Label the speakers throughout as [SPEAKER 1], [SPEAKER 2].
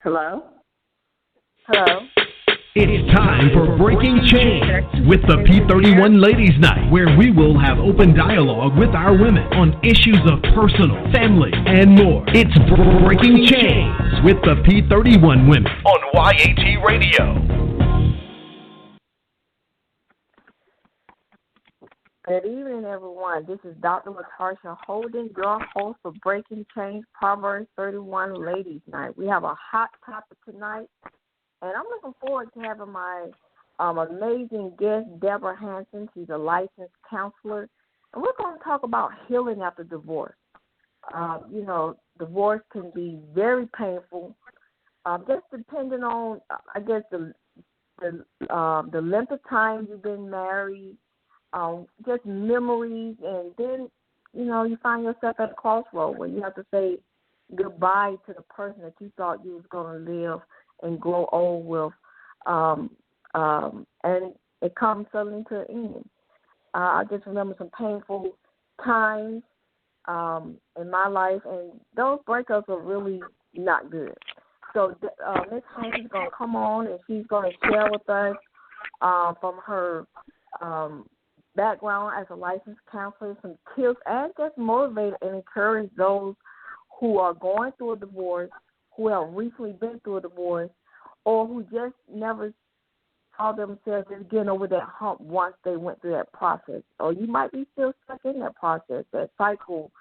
[SPEAKER 1] Hello?
[SPEAKER 2] Hello.
[SPEAKER 3] It's time for Breaking Chains with the P31 Ladies Night, where we will have open dialogue with our women on issues of personal, family, and more. It's Breaking Chains with the P31 Women on YAT Radio.
[SPEAKER 2] Good evening, everyone. This is Dr. Latasha Holden, your host for Breaking Change Proverbs 31 Ladies Night. We have a hot topic tonight, and I'm looking forward to having my amazing guest, Deborah Hanson. She's a licensed counselor, and we're going to talk about healing after divorce. Divorce can be very painful, just depending on, the length of time you've been married, just memories, and then, you find yourself at a crossroad where you have to say goodbye to the person that you thought you was going to live and grow old with, and it comes suddenly to an end. I just remember some painful times in my life, and those breakups are really not good. So Ms. Hanks is going to come on, and she's going to share with us from her background as a licensed counselor, some tips, and just motivate and encourage those who are going through a divorce, who have recently been through a divorce, or who just never saw themselves just getting over that hump once they went through that process. Or you might be still stuck in that process, that cycle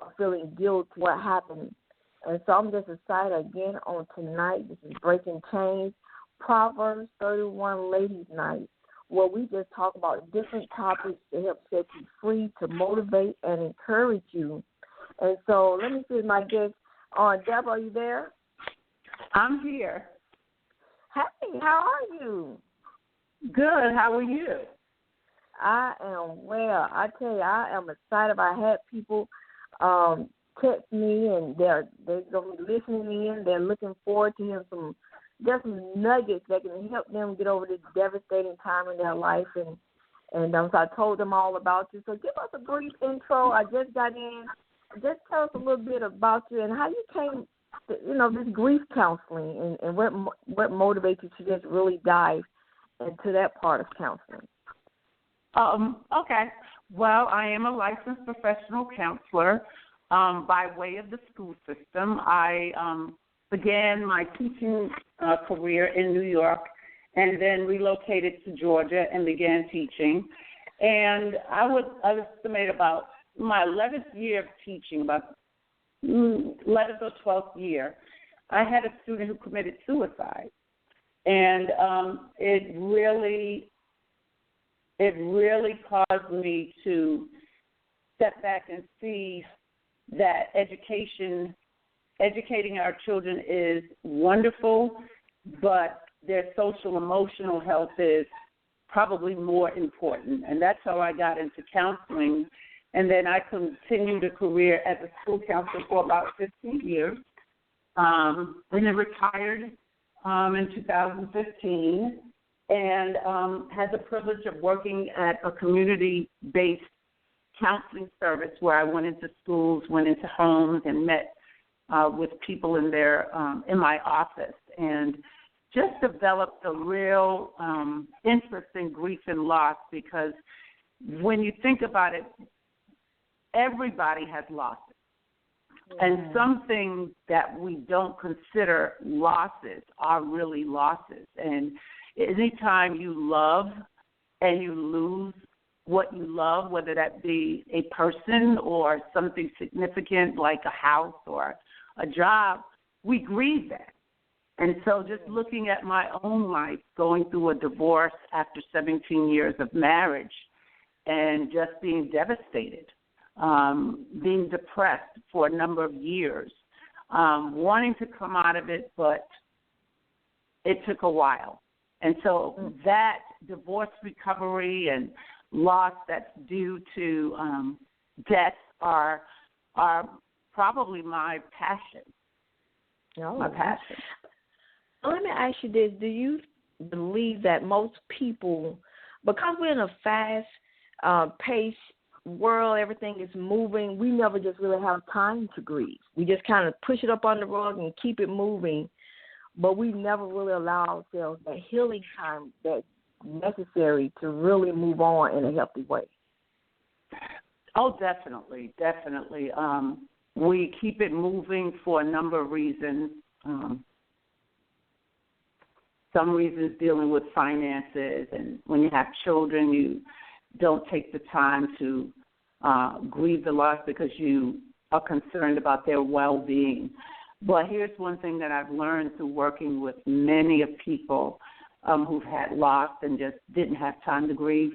[SPEAKER 2] of feeling guilt to what happened. And so I'm just excited again on tonight. This is Breaking Chains, Proverbs 31 Ladies Night, where we just talk about different topics to help set you free, to motivate and encourage you. And so let me see my guest on. Deborah, are you there?
[SPEAKER 1] I'm here.
[SPEAKER 2] Hey, how are you?
[SPEAKER 1] Good. How are you?
[SPEAKER 2] I am well. I tell you, I am excited. I had people text me, and they're going to be listening in. They're looking forward to hearing some nuggets that can help them get over this devastating time in their life. And so I told them all about you. So give us a brief intro. I just got in. Just tell us a little bit about you and how you came to, this grief counseling, and what motivates you to just really dive into that part of counseling.
[SPEAKER 1] Okay. Well, I am a licensed professional counselor by way of the school system. I began my teaching career in New York and then relocated to Georgia and began teaching. And I would estimate about my 11th year of teaching, about 11th or 12th year, I had a student who committed suicide. And it really caused me to step back and see that educating our children is wonderful, but their social emotional health is probably more important. And that's how I got into counseling. And then I continued a career as a school counselor for about 15 years, and then retired in 2015, and had the privilege of working at a community-based counseling service where I went into schools, went into homes, and met with people in my office, and just developed a real interest in grief and loss, because when you think about it, everybody has losses. Yeah. And some things that we don't consider losses are really losses. And anytime you love and you lose what you love, whether that be a person or something significant like a house or a job, we grieve that. And so just looking at my own life, going through a divorce after 17 years of marriage and just being devastated, being depressed for a number of years, wanting to come out of it, but it took a while. And so that divorce recovery and loss that's due to death are probably my passion.
[SPEAKER 2] My passion. Let me ask you this. Do you believe that most people, because we're in a fast-paced world, everything is moving, we never just really have time to grieve. We just kind of push it up on the rug and keep it moving. but we never really allow ourselves that healing time that's necessary to really move on in a healthy way.
[SPEAKER 1] Oh, definitely. We keep it moving for a number of reasons. Some reasons dealing with finances, and when you have children, you don't take the time to grieve the loss because you are concerned about their well-being. But here's one thing that I've learned through working with many of people who've had loss and just didn't have time to grieve.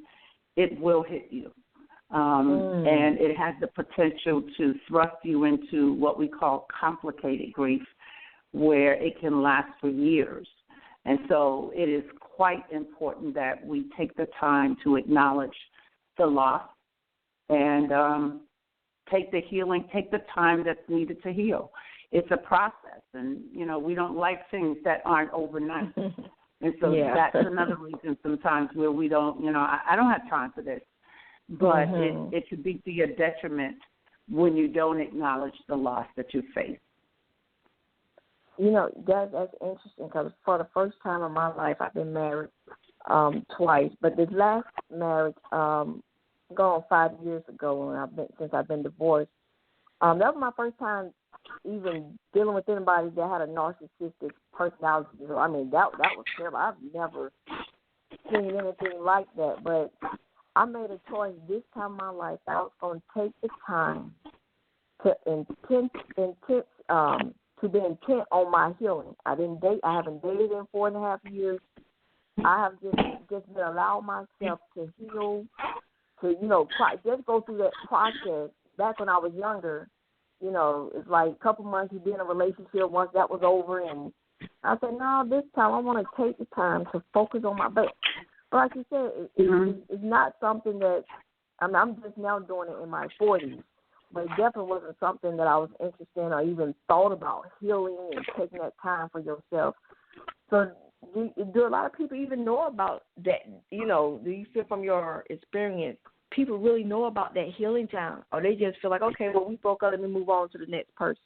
[SPEAKER 1] It will hit you. And it has the potential to thrust you into what we call complicated grief, where it can last for years. And so it is quite important that we take the time to acknowledge the loss and take the healing, take the time that's needed to heal. It's a process, and, we don't like things that aren't overnight. And so that's another reason sometimes where we don't, I don't have time for this. But it could be to your detriment when you don't acknowledge the loss that you face.
[SPEAKER 2] That's interesting because for the first time in my life, I've been married twice. But this last marriage, gone 5 years ago, since I've been divorced. That was my first time even dealing with anybody that had a narcissistic personality. I mean, that was terrible. I've never seen anything like that. But I made a choice this time in my life that I was going to take the time to be intent on my healing. I haven't dated in 4.5 years. I have just been allowing myself to heal, to just go through that process. Back when I was younger, it's like a couple months you'd be in a relationship. Once that was over, and I said, no, this time I want to take the time to focus on my. But like you said, it's not something that I'm just now doing it in my 40s. But it definitely wasn't something that I was interested in or even thought about, healing and taking that time for yourself. So do a lot of people even know about that? Do you feel from your experience, people really know about that healing time? Or they just feel like, okay, well, we broke up, let me move on to the next person?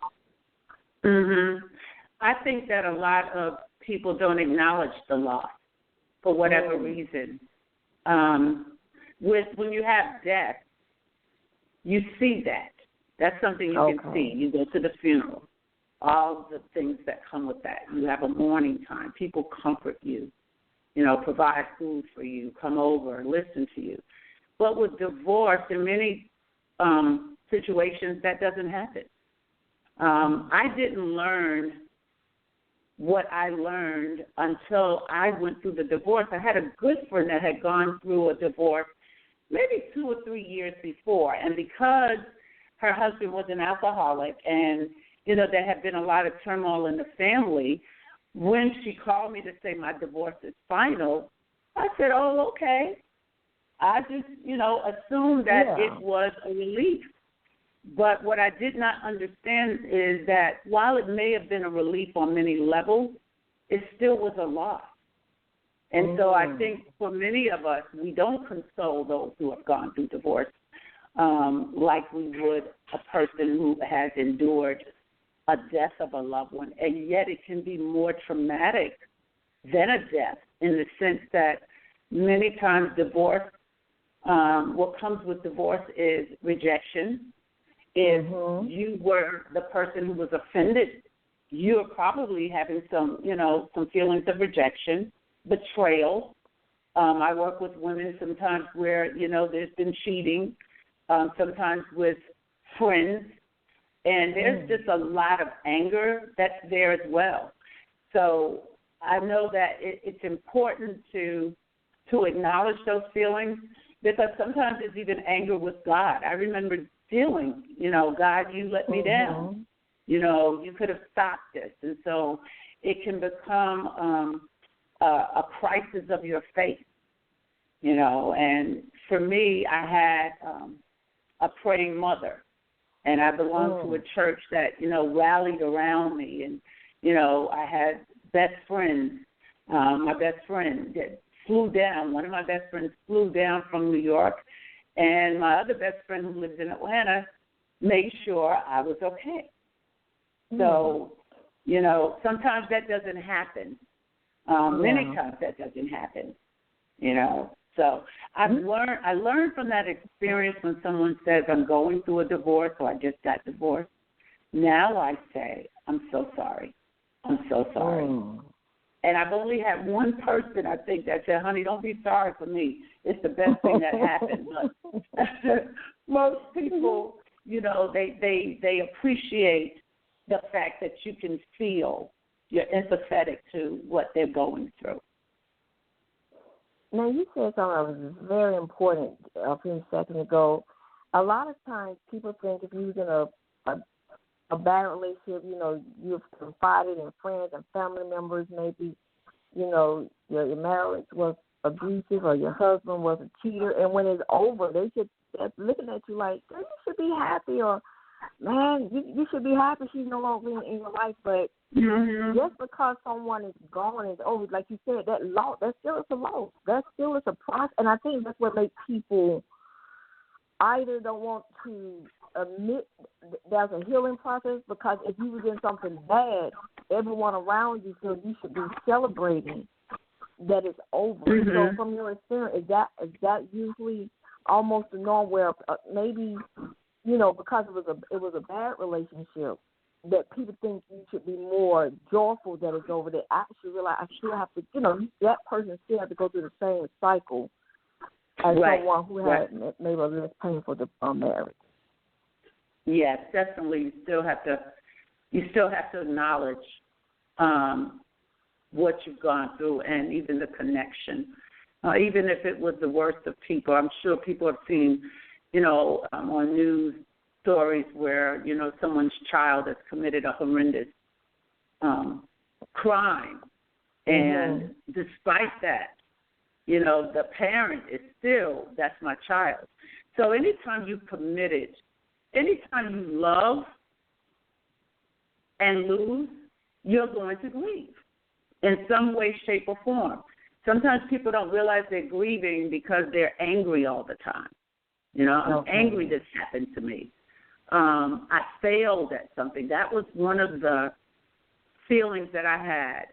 [SPEAKER 1] I think that a lot of people don't acknowledge the loss for whatever reason. When you have death, you see that. That's something you can see. You go to the funeral, all the things that come with that. You have a mourning time. People comfort you, provide food for you, come over, listen to you. But with divorce, in many situations, that doesn't happen. I didn't learn what I learned until I went through the divorce. I had a good friend that had gone through a divorce maybe 2 or 3 years before, and because her husband was an alcoholic and, there had been a lot of turmoil in the family, when she called me to say my divorce is final, I said, oh, okay. I just, assumed that it was a relief. But what I did not understand is that while it may have been a relief on many levels, it still was a loss. And so I think for many of us, we don't console those who have gone through divorce like we would a person who has endured a death of a loved one. And yet it can be more traumatic than a death in the sense that many times divorce, what comes with divorce is rejection. If you were the person who was offended, you're probably having some feelings of rejection, betrayal. I work with women sometimes where, there's been cheating, sometimes with friends, and there's just a lot of anger that's there as well. So I know that it's important to acknowledge those feelings, because sometimes it's even anger with God. I remember feeling, God, you let me down. You could have stopped this. And so it can become a crisis of your faith, And for me, I had a praying mother, and I belonged to a church that, rallied around me. And, I had best friends. My best friend that flew down. One of my best friends flew down from New York, and my other best friend who lives in Atlanta made sure I was okay. So, Sometimes that doesn't happen. Many times that doesn't happen. So I learned from that experience when someone says I'm going through a divorce or I just got divorced. Now I say, I'm so sorry. I'm so sorry. And I've only had one person, I think, that said, honey, don't be sorry for me. It's the best thing that happened. But most people, they appreciate the fact that you can feel, you're empathetic to what they're going through.
[SPEAKER 2] Now, you said something that was very important a few seconds ago. A lot of times people think if you're in a bad relationship, you've confided in friends and family members, maybe, your marriage was abusive or your husband was a cheater, and when it's over, they're looking at you like, you should be happy, or, man, you should be happy she's no longer in your life. But just because someone is gone, it's over, like you said, that still is a loss. That still is a process, and I think that's what makes people either don't want to admit there's a healing process, because if you was in something bad, everyone around you feels you should be celebrating that it's over. So from your experience, is that usually almost the norm where maybe, because it was a bad relationship, that people think you should be more joyful that it's over, that I actually realize I still have to, that person still have to go through the same cycle as someone who had maybe a less painful marriage.
[SPEAKER 1] Yes, definitely. You still have to acknowledge what you've gone through, and even the connection. Even if it was the worst of people, I'm sure people have seen, on news stories where someone's child has committed a horrendous crime, and despite that, the parent is still, that's my child. So anytime you love and lose, you're going to grieve in some way, shape, or form. Sometimes people don't realize they're grieving because they're angry all the time. I'm angry this happened to me. I failed at something. That was one of the feelings that I had.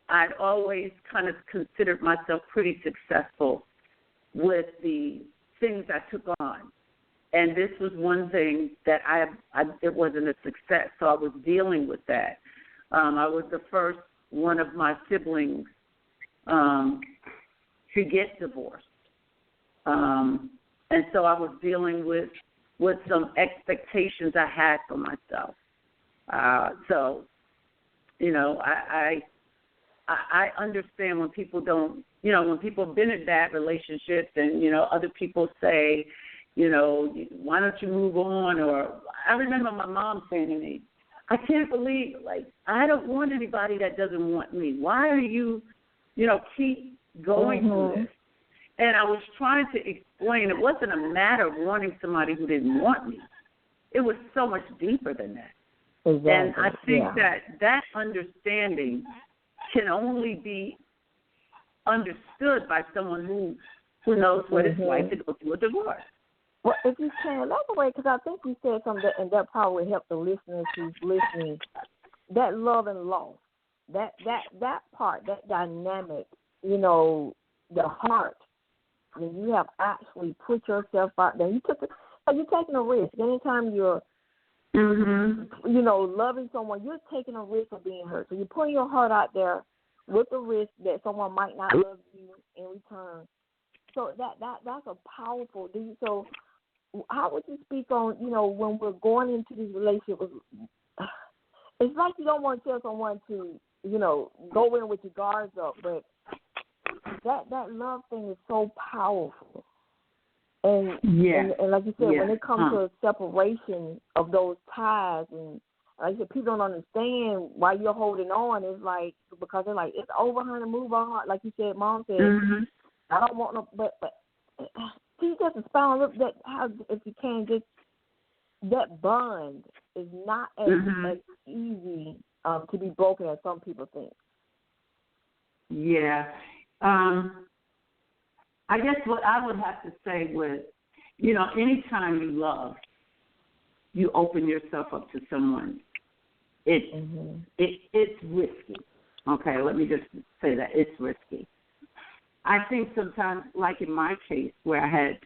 [SPEAKER 1] I'd always kind of considered myself pretty successful with the things I took on. And this was one thing that it wasn't a success, so I was dealing with that. I was the first one of my siblings to get divorced. And so I was dealing with some expectations I had for myself. I understand when people don't, when people have been in bad relationships and, other people say, why don't you move on? Or I remember my mom saying to me, I can't believe, I don't want anybody that doesn't want me. Why are you, keep going through this? And I was trying to explain it wasn't a matter of wanting somebody who didn't want me. It was so much deeper than that. Exactly. And I think that understanding can only be understood by someone who knows what it's like to go through a divorce.
[SPEAKER 2] Well, if you can elaborate, because I think you said something, and that probably will help the listeners who's listening, that love and loss, that part, that dynamic, the heart, when you have actually put yourself out there, you're taking a risk. Anytime you're, loving someone, you're taking a risk of being hurt. So you're putting your heart out there with the risk that someone might not love you in return. So that's a powerful deed. So how would you speak on, when we're going into these relationships? It's like you don't want to tell someone to, go in with your guards up, but that love thing is so powerful. And like you said, when it comes to a separation of those ties, and like I said, people don't understand why you're holding on. It's like, because they're like, it's over, honey, move on. Like you said, Mom said, I don't want no, but can you just expound a little bit how, if you can, just that bond is not as easy to be broken as some people think.
[SPEAKER 1] Yeah. I guess what I would have to say was, anytime you love, you open yourself up to someone It's risky. Okay, let me just say that it's risky. I think sometimes, like in my case, where I had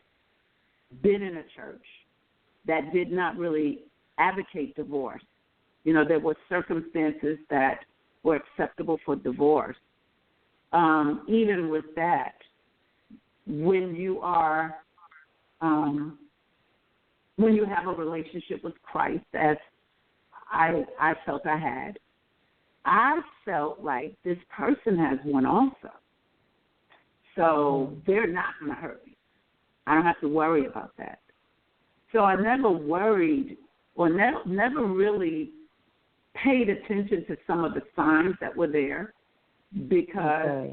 [SPEAKER 1] been in a church that did not really advocate divorce, there were circumstances that were acceptable for divorce. Even with that, when you are, when you have a relationship with Christ, as I felt I had, I felt like this person has one also. So they're not going to hurt me. I don't have to worry about that. So I never worried or never really paid attention to some of the signs that were there because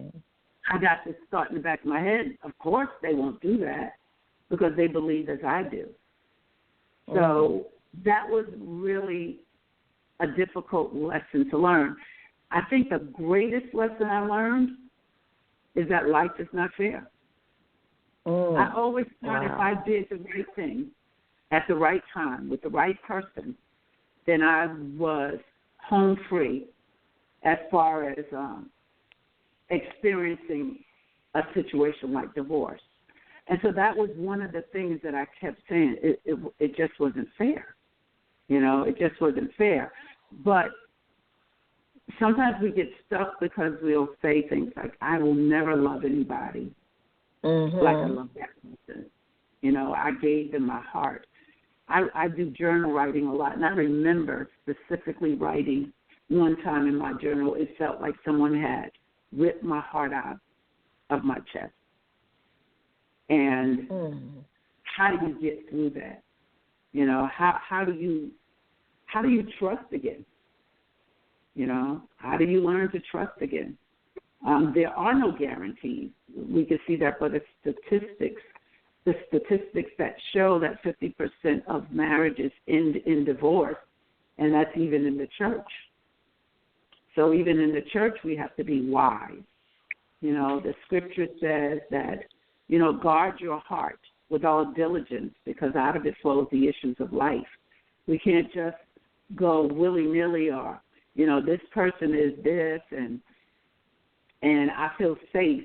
[SPEAKER 1] I got this thought in the back of my head, of course they won't do that because they believe as I do. So that was really a difficult lesson to learn. I think the greatest lesson I learned is that life is not fair. I always thought if I did the right thing at the right time with the right person, then I was home free as far as experiencing a situation like divorce. And so that was one of the things that I kept saying. It just wasn't fair. It just wasn't fair. But sometimes we get stuck because we'll say things like, I will never love anybody like I love that person. I gave them my heart. I do journal writing a lot, and I remember specifically writing one time in my journal, it felt like someone had ripped my heart out of my chest. And how do you get through that? How do you trust again? How do you learn to trust again? There are no guarantees. We can see that by the statistics that show that 50% of marriages end in divorce, and that's even in the church. So even in the church, we have to be wise. The scripture says that, guard your heart with all diligence because out of it flows the issues of life. We can't just go willy-nilly or, this person is this and I feel safe.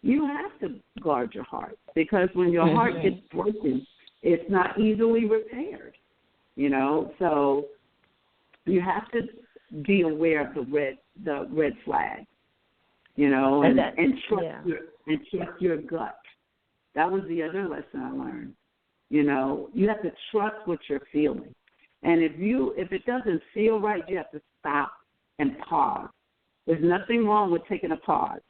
[SPEAKER 1] You have to guard your heart because when your heart gets broken, it's not easily repaired, So you have to be aware of the red flag, and trust your gut. That was the other lesson I learned. You have to trust what you're feeling. And if it doesn't feel right, you have to stop and pause. There's nothing wrong with taking a pause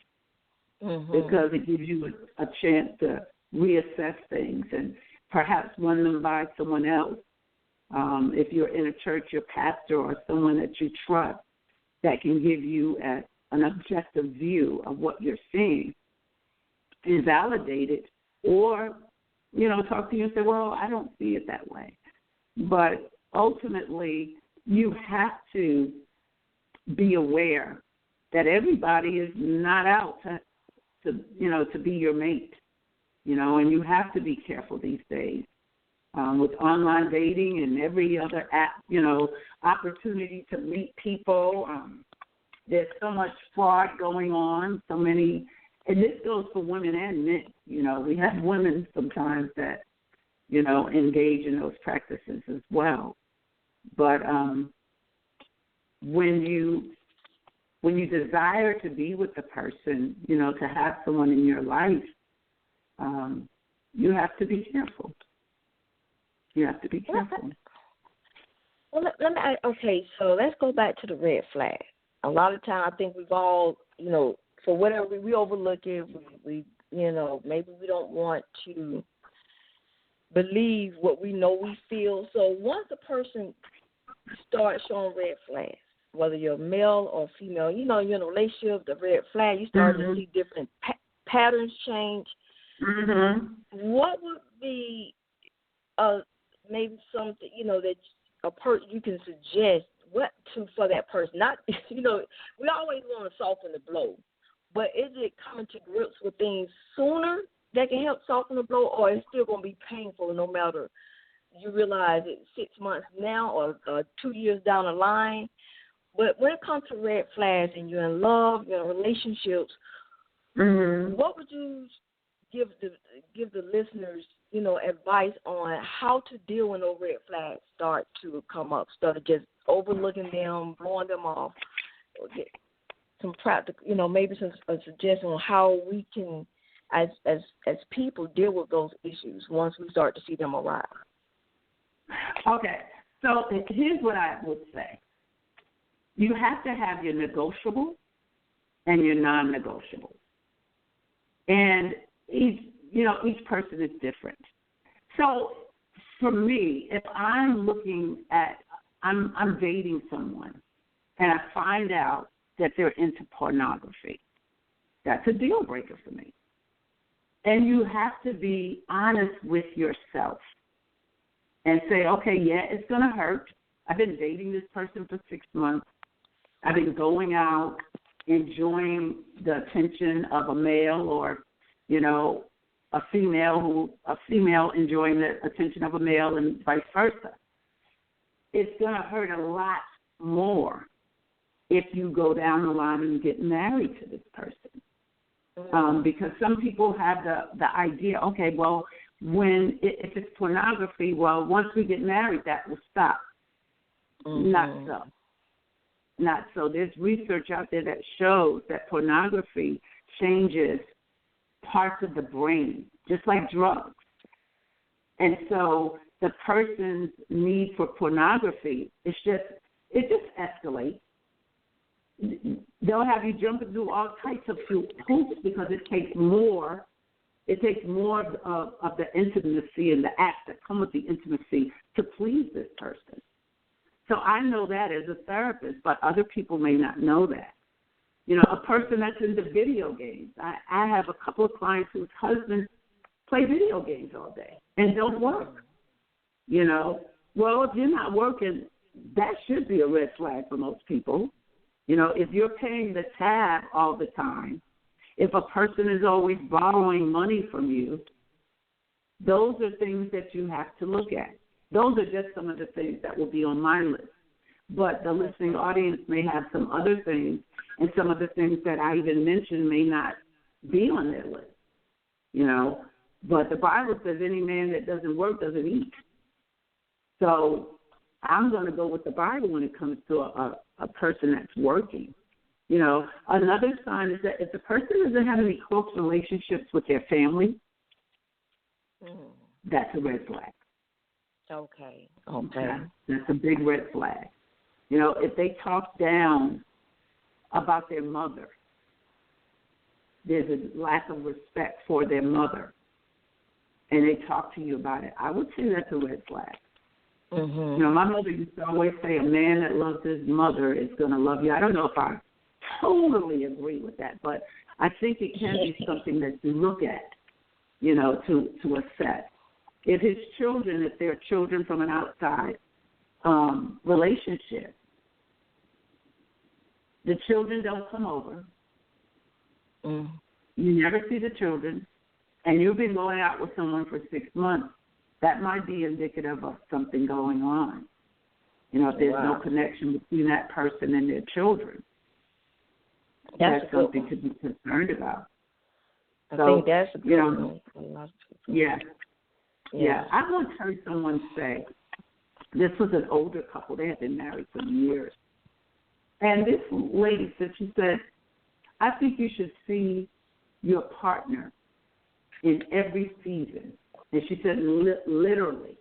[SPEAKER 1] because it gives you a chance to reassess things and perhaps run them by someone else. If you're in a church, your pastor or someone that you trust that can give you an objective view of what you're seeing and validate it, or, talk to you and say, well, I don't see it that way. But ultimately, you have to be aware that everybody is not out to be your mate, and you have to be careful these days. With online dating and every other app, opportunity to meet people. There's so much fraud going on, so many, and this goes for women and men. We have women sometimes that, engage in those practices as well. But when you desire to be with the person, to have someone in your life, you have to be careful. You have to be careful.
[SPEAKER 2] Well, okay, so let's go back to the red flag. A lot of time I think we've all, for whatever, we overlook it. We maybe we don't want to believe what we know we feel. So once a person starts showing red flags, whether you're male or female, you're in a relationship, the red flag, you start to see different patterns change. What would be maybe something, that a person you can suggest for that person? Not, we always want to soften the blow, but is it coming to grips with things sooner that can help soften the blow, or it's still going to be painful no matter you realize it 6 months now or 2 years down the line? But when it comes to red flags and you're in love, you're in relationships, what would you give the listeners, advice on how to deal when those red flags start to come up, instead of just overlooking them, blowing them off? Or get some practical, maybe a suggestion on how we can, as people, deal with those issues once we start to see them arise.
[SPEAKER 1] Okay, so here's what I would say. You have to have your negotiable and your non-negotiable. And each person is different. So for me, if I'm I'm dating someone and I find out that they're into pornography, that's a deal breaker for me. And you have to be honest with yourself and say, okay, yeah, it's going to hurt. I've been dating this person for 6 months. I've been going out, enjoying the attention of a male or, a female enjoying the attention of a male and vice versa. It's going to hurt a lot more if you go down the line and get married to this person. Because some people have the idea, okay, well, if it's pornography, well, once we get married, that will stop. Not so. There's research out there that shows that pornography changes parts of the brain, just like drugs. And so the person's need for pornography, it just escalates. They'll have you jumping through all types of hoops because it takes more of the intimacy and the acts that come with the intimacy to please this person. So I know that as a therapist, but other people may not know that. A person that's into video games. I have a couple of clients whose husbands play video games all day and don't work. Well, if you're not working, that should be a red flag for most people. If you're paying the tab all the time, if a person is always borrowing money from you, those are things that you have to look at. Those are just some of the things that will be on my list. But the listening audience may have some other things, and some of the things that I even mentioned may not be on their list. But the Bible says any man that doesn't work doesn't eat. So I'm going to go with the Bible when it comes to a person that's working. Another sign is that if the person doesn't have any close relationships with their family, that's a red flag.
[SPEAKER 2] Okay.
[SPEAKER 1] That's a big red flag. If they talk down about their mother, there's a lack of respect for their mother, and they talk to you about it, I would say that's a red flag. My mother used to always say a man that loves his mother is going to love you. I don't know if I totally agree with that, but I think it can be something that you look at, to assess. If they're children from an outside relationship, the children don't come over. You never see the children, and you've been going out with someone for 6 months. That might be indicative of something going on. If there's no connection between that person and their children, that's something to be concerned about.
[SPEAKER 2] I think that's a good one.
[SPEAKER 1] Yeah. I once heard someone say, this was an older couple, they had been married for years. And this lady said, I think you should see your partner in every season. And she said, literally,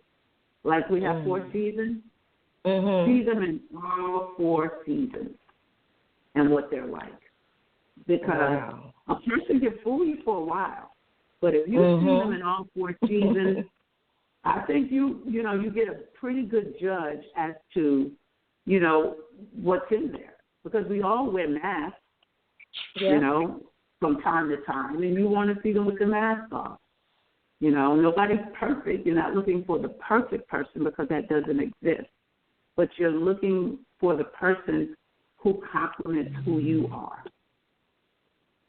[SPEAKER 1] like we have 4 seasons, see them in all 4 seasons and what they're like. Because a person can fool you for a while, but if you see them in all 4 seasons, I think you get a pretty good judge as to, what's in there. Because we all wear masks, from time to time, and you want to see them with the mask off. Nobody's perfect. You're not looking for the perfect person because that doesn't exist. But you're looking for the person who complements who you are.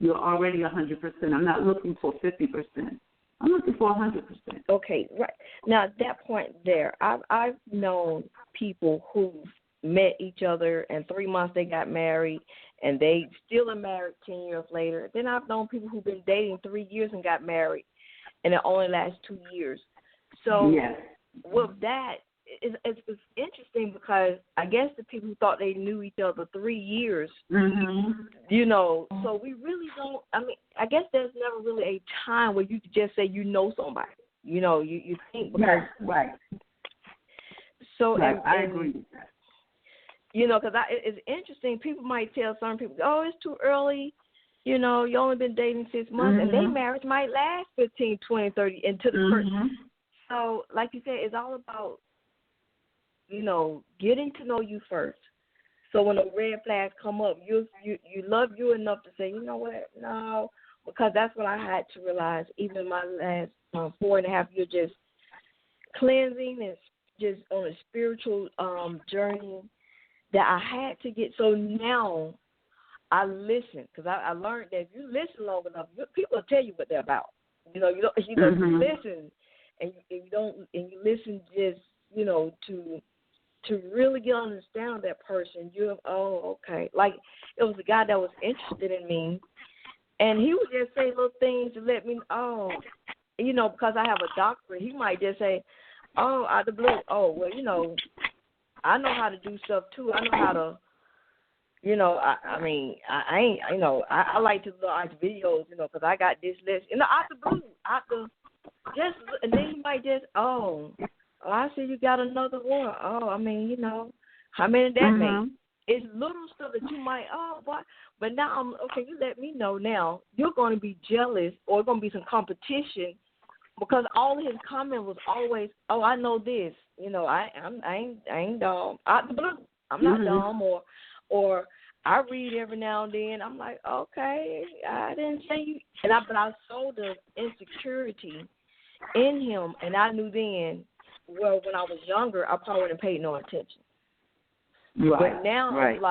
[SPEAKER 1] You're already 100%. I'm not looking for 50%. I'm looking for 100%.
[SPEAKER 2] Okay, right. Now, at that point there, I've known people who met each other, and 3 months they got married, and they still are married 10 years later. Then I've known people who've been dating 3 years and got married, and it only lasts 2 years. So with that, it's interesting because I guess the people who thought they knew each other 3 years, you know, so we really don't, I mean, I guess there's never really a time where you could just say you know somebody. You know, you think because.
[SPEAKER 1] Right.
[SPEAKER 2] So,
[SPEAKER 1] right.
[SPEAKER 2] and,
[SPEAKER 1] I agree with that.
[SPEAKER 2] You know, because it's interesting. People might tell some people, oh, it's too early. You know, you only been dating 6 months, and their marriage might last 15, 20, 30, into the person. So, like you said, it's all about, you know, getting to know you first. So when the red flags come up, you love you enough to say, you know what, no, because that's what I had to realize. Even in my last 4.5 years, just cleansing and just on a spiritual journey that I had to get. So now I listen, because I learned that if you listen long enough, people will tell you what they're about. You know, you listen, and you listen just, you know, to really get to understand that person. Okay. Like, it was a guy that was interested in me, and he would just say little things to let me know, you know, because I have a doctorate, he might just say, oh, out the blue, oh, well, you know, I know how to do stuff too. I know how to, you know, I mean, I ain't, you know, I like to watch videos, you know, because I got this list, you know, out the blue, just, and then you might just, I see you got another one. Oh, I mean, you know, how many that make? It's little stuff that you might, but now okay, you let me know now. You're going to be jealous, or it's going to be some competition, because all of his comment was always, oh, I know this. You know, I ain't dumb. Out the blue, I'm not dumb, or I read every now and then. I'm like, okay, I didn't say you, but I saw the insecurity in him, and I knew then. Well, when I was younger, I probably wouldn't pay no attention.
[SPEAKER 1] Right.
[SPEAKER 2] But now, it's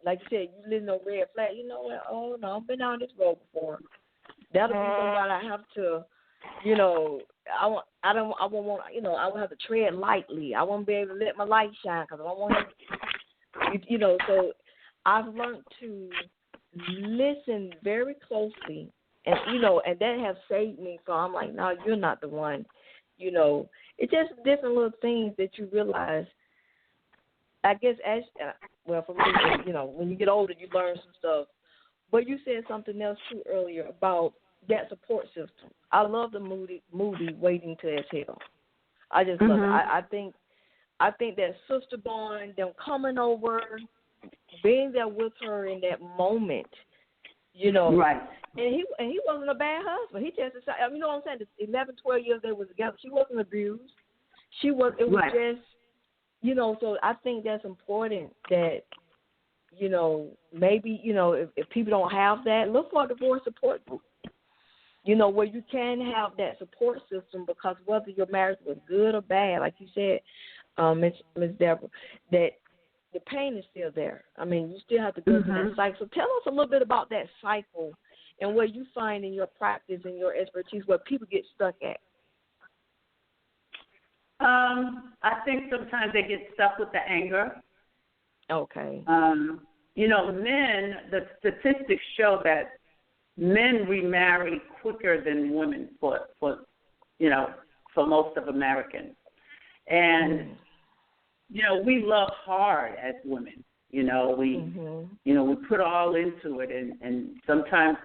[SPEAKER 2] like you said, you listen to red flag. You know what? Oh no, I've been down this road before. That'll be somebody I have to, you know. I won't want. You know, I will have to tread lightly. I won't be able to let my light shine because I don't want to. You know, so I've learned to listen very closely, and you know, and that has saved me. So I'm like, no, you're not the one. You know, it's just different little things that you realize. I guess for me, you know, when you get older, you learn some stuff. But you said something else too earlier about that support system. I love the movie Waiting to Exhale. I just love it. I think that sister bond, them coming over, being there with her in that moment, you know. Right. And he wasn't a bad husband. He just decided, you know what I'm saying? 11, 12 years they were together. She wasn't abused. It was just, you know, so I think that's important that, you know, maybe, you know, if people don't have that, look for a divorce support group. You know, where you can have that support system, because whether your marriage was good or bad, like you said, Ms. Deborah, that the pain is still there. I mean, you still have to go through that cycle. So tell us a little bit about that cycle and what you find in your practice and your expertise where people get stuck at.
[SPEAKER 1] I think sometimes they get stuck with the anger.
[SPEAKER 2] Okay.
[SPEAKER 1] You know, men, the statistics show that men remarry quicker than women for you know, for most of Americans. And, you know, we love hard as women. You know, we put all into it, and sometimes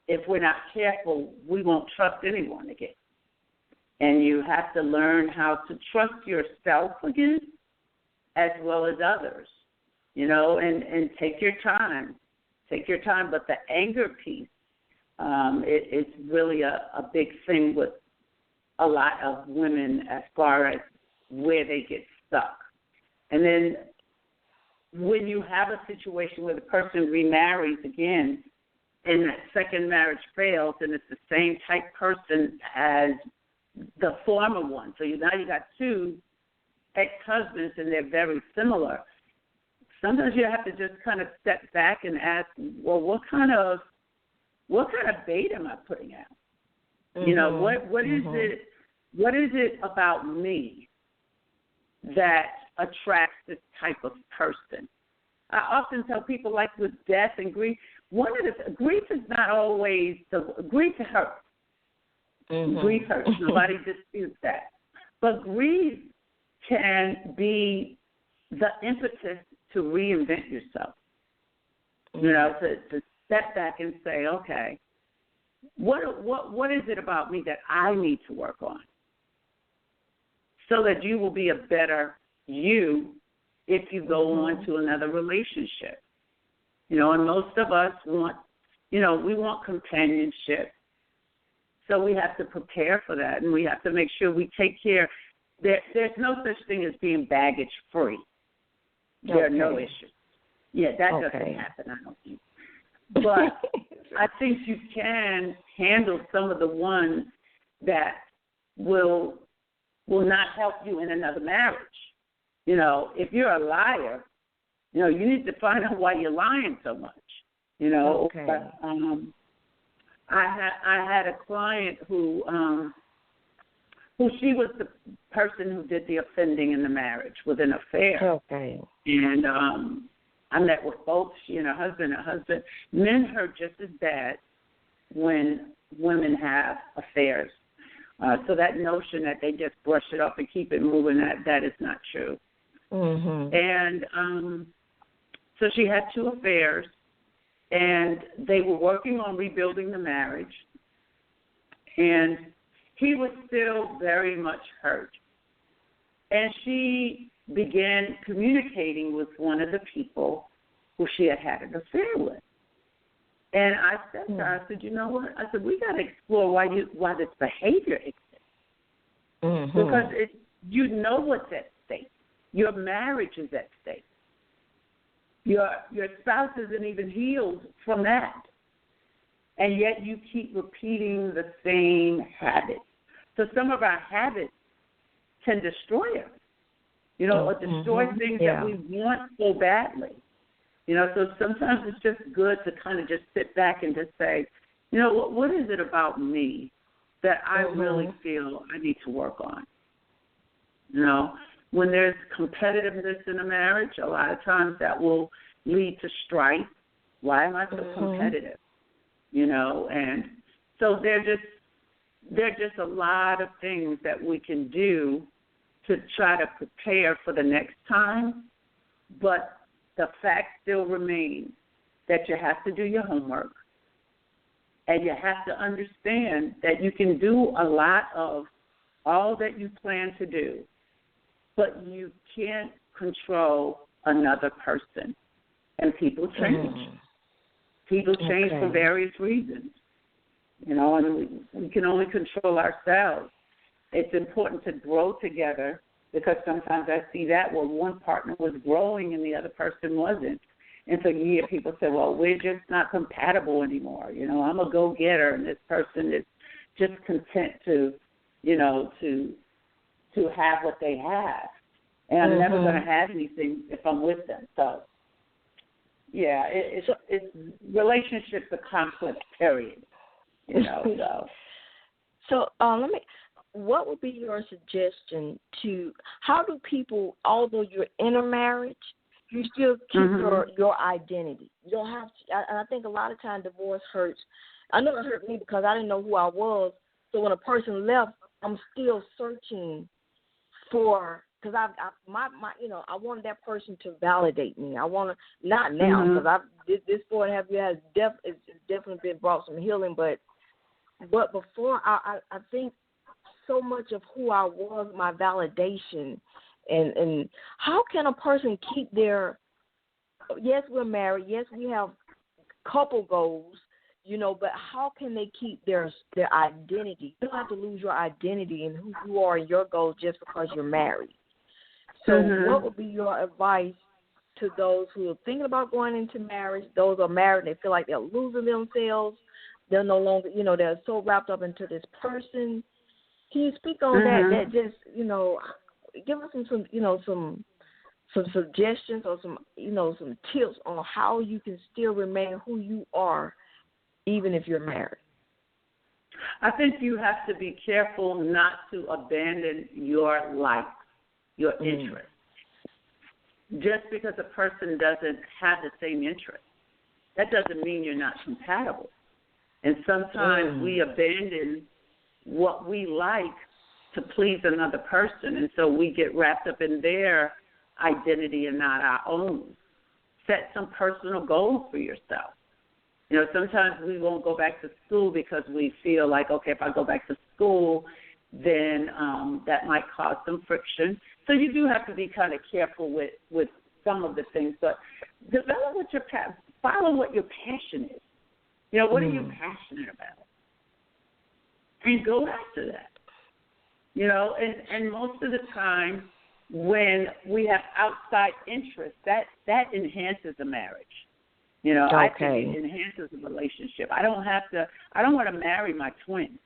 [SPEAKER 1] if we're not careful, we won't trust anyone again. And you have to learn how to trust yourself again, as well as others. You know, and take your time. Take your time. But the anger piece, it's really a big thing with a lot of women as far as where they get stuck. And then when you have a situation where the person remarries again and that second marriage fails, and it's the same type person as the former one. So now you got two ex-husbands and they're very similar. Sometimes you have to just kind of step back and ask, well, what kind of bait am I putting out? You know, what is it about me that attracts this type of person. I often tell people, like with death and grief, grief is not always grief hurts. Mm-hmm. Grief hurts. Nobody disputes that. But grief can be the impetus to reinvent yourself. Mm-hmm. To step back and say, okay, what is it about me that I need to work on so that you will be a better you if you go on to another relationship. And most of us want, we want companionship. So we have to prepare for that, and we have to make sure we take care. There's no such thing as being baggage free. There are no issues. Yeah, that doesn't happen, I don't think. But I think you can handle some of the ones that will not help you in another marriage. If you're a liar, you need to find out why you're lying so much.
[SPEAKER 2] Okay.
[SPEAKER 1] But, I had a client who she was the person who did the offending in the marriage with an affair.
[SPEAKER 2] Okay.
[SPEAKER 1] And I met with both she and her husband. Men hurt just as bad when women have affairs. So that notion that they just brush it off and keep it moving, that is not true. Mm-hmm. And so she had 2 affairs, and they were working on rebuilding the marriage, and he was still very much hurt. And she began communicating with one of the people who she had an affair with. And I said to her, I said, you know what? I said, we got to explore why this behavior exists. Mm-hmm. Because what's at stake. Your marriage is at stake. Your spouse isn't even healed from that. And yet you keep repeating the same habits. So some of our habits can destroy us, or destroy things that we want so badly. So sometimes it's just good to kind of just sit back and just say, what is it about me that I really feel I need to work on? When there's competitiveness in a marriage, a lot of times that will lead to strife. Why am I so competitive? And so there are just a lot of things that we can do to try to prepare for the next time. But the fact still remains that you have to do your homework, and you have to understand that you can do a lot of all that you plan to do, but you can't control another person. And people change. People change for various reasons. And we can only control ourselves. It's important to grow together, because sometimes I see that where one partner was growing and the other person wasn't. And so you hear people say, well, we're just not compatible anymore. I'm a go-getter, and this person is just content to have what they have. And I'm never going to have anything if I'm with them. So, yeah, it's relationships are conflict, period.
[SPEAKER 2] So what would be your suggestion how do people, although you're in a marriage, you still keep your identity? You don't have to, and I think a lot of times divorce hurts. I know it hurt me because I didn't know who I was. So when a person left, I'm still searching for, because I wanted that person to validate me. I want to, not now, because this 4.5 years has definitely been brought some healing, but before, I think so much of who I was, my validation, and how can a person keep yes, we're married, yes, we have couple goals, but how can they keep their identity? You don't have to lose your identity and who you are and your goals just because you're married. So what would be your advice to those who are thinking about going into marriage, those who are married and they feel like they're losing themselves, they're no longer, they're so wrapped up into this person? Can you speak on that just, give us some suggestions or some tips on how you can still remain who you are even if you're married?
[SPEAKER 1] I think you have to be careful not to abandon your life. your interests. Just because a person doesn't have the same interests, that doesn't mean you're not compatible. And sometimes we abandon what we like to please another person, and so we get wrapped up in their identity and not our own. Set some personal goals for yourself. You know, sometimes we won't go back to school because we feel like, okay, if I go back to school, then that might cause some friction. So you do have to be kind of careful with some of the things, but develop what follow what your passion is. You know, what are you passionate about? And go after that. You know, and most of the time when we have outside interests, that enhances a marriage. You know, I think it enhances a relationship. I don't want to marry my twin.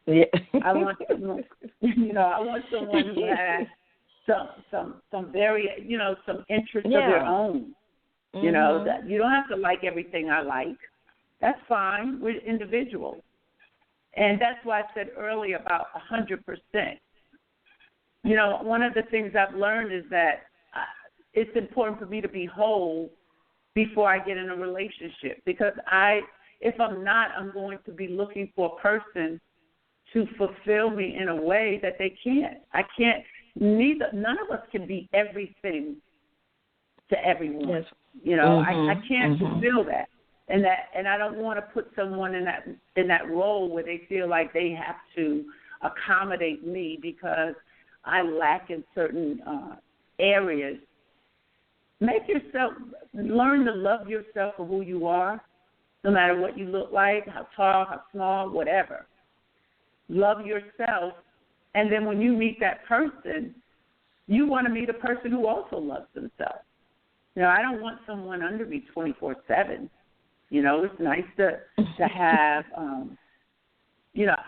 [SPEAKER 2] Yeah.
[SPEAKER 1] I want someone, who has some very, some interests of their own.
[SPEAKER 2] Mm-hmm.
[SPEAKER 1] You know, that you don't have to like everything I like. That's fine. We're individuals. And that's why I said earlier about 100%. You know, one of the things I've learned is that it's important for me to be whole before I get in a relationship, because if I'm not, I'm going to be looking for a person to fulfill me in a way that they can't. None of us can be everything to everyone.
[SPEAKER 2] Yes.
[SPEAKER 1] You know, I can't fulfill that. And I don't want to put someone in that role where they feel like they have to accommodate me because I lack in certain areas. Learn to love yourself for who you are, no matter what you look like, how tall, how small, whatever. Love yourself, and then when you meet that person, you want to meet a person who also loves themselves. You know, I don't want someone under me 24/7. You know, it's nice to have,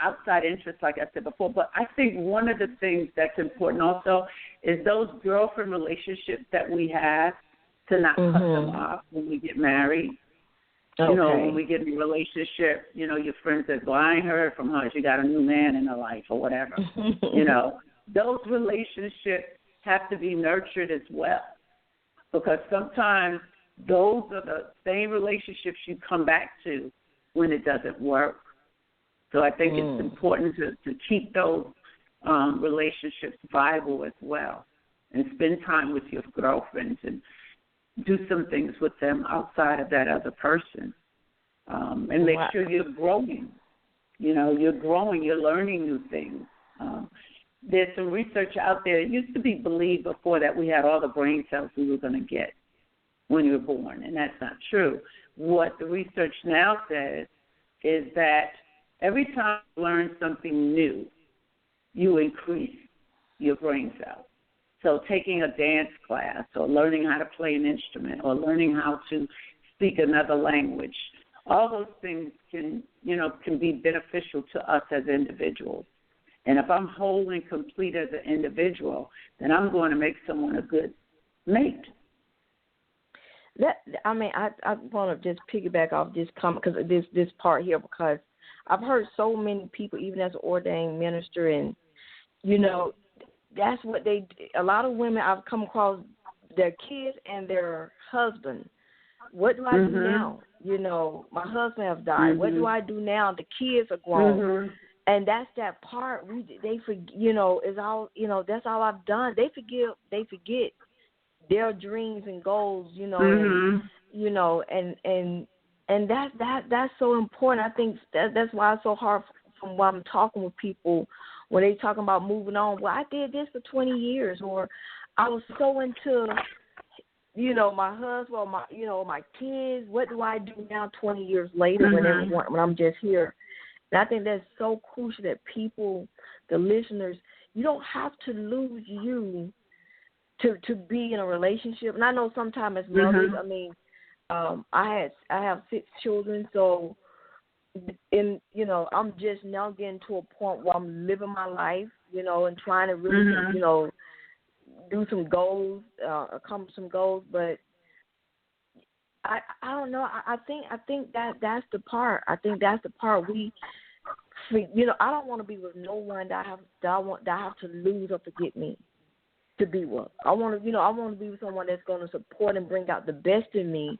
[SPEAKER 1] outside interests, like I said before. But I think one of the things that's important also is those girlfriend relationships that we have, to not cut them off when we get married.
[SPEAKER 2] Okay.
[SPEAKER 1] You know, when we get in a relationship, your friend says, well, I ain't heard from her. She got a new man in her life or whatever. Those relationships have to be nurtured as well, because sometimes those are the same relationships you come back to when it doesn't work. So I think it's important to keep those relationships viable as well, and spend time with your girlfriends and do some things with them outside of that other person, and make sure you're growing. You're growing, you're learning new things. There's some research out there. It used to be believed before that we had all the brain cells we were going to get when you were born, and that's not true. What the research now says is that every time you learn something new, you increase your brain cells. So taking a dance class, or learning how to play an instrument, or learning how to speak another language, all those things can be beneficial to us as individuals. And if I'm whole and complete as an individual, then I'm going to make someone a good mate.
[SPEAKER 2] I want to just piggyback off this comment, because this part here, because I've heard so many people, even as an ordained minister, and that's what a lot of women I've come across, their kids and their husband. What do I do now? My husband has died. What do I do now? The kids are grown. And that's that part they forget, is all, that's all I've done. They forget their dreams and goals, and that's so important. I think that's why it's so hard from when I'm talking with people when they talking about moving on. Well, I did this for 20 years, or I was so into, my husband, or my kids. What do I do now 20 years later when I'm just here? And I think that's so crucial that people, the listeners, you don't have to lose you to be in a relationship. And I know sometimes as mothers, I have 6 children, so I'm just now getting to a point where I'm living my life, and trying to really, do some goals, accomplish some goals. But I don't know. I think that's the part. I think that's the part I don't want to be with no one that I have to lose or forget me. to be with. I want to be with someone that's going to support and bring out the best in me.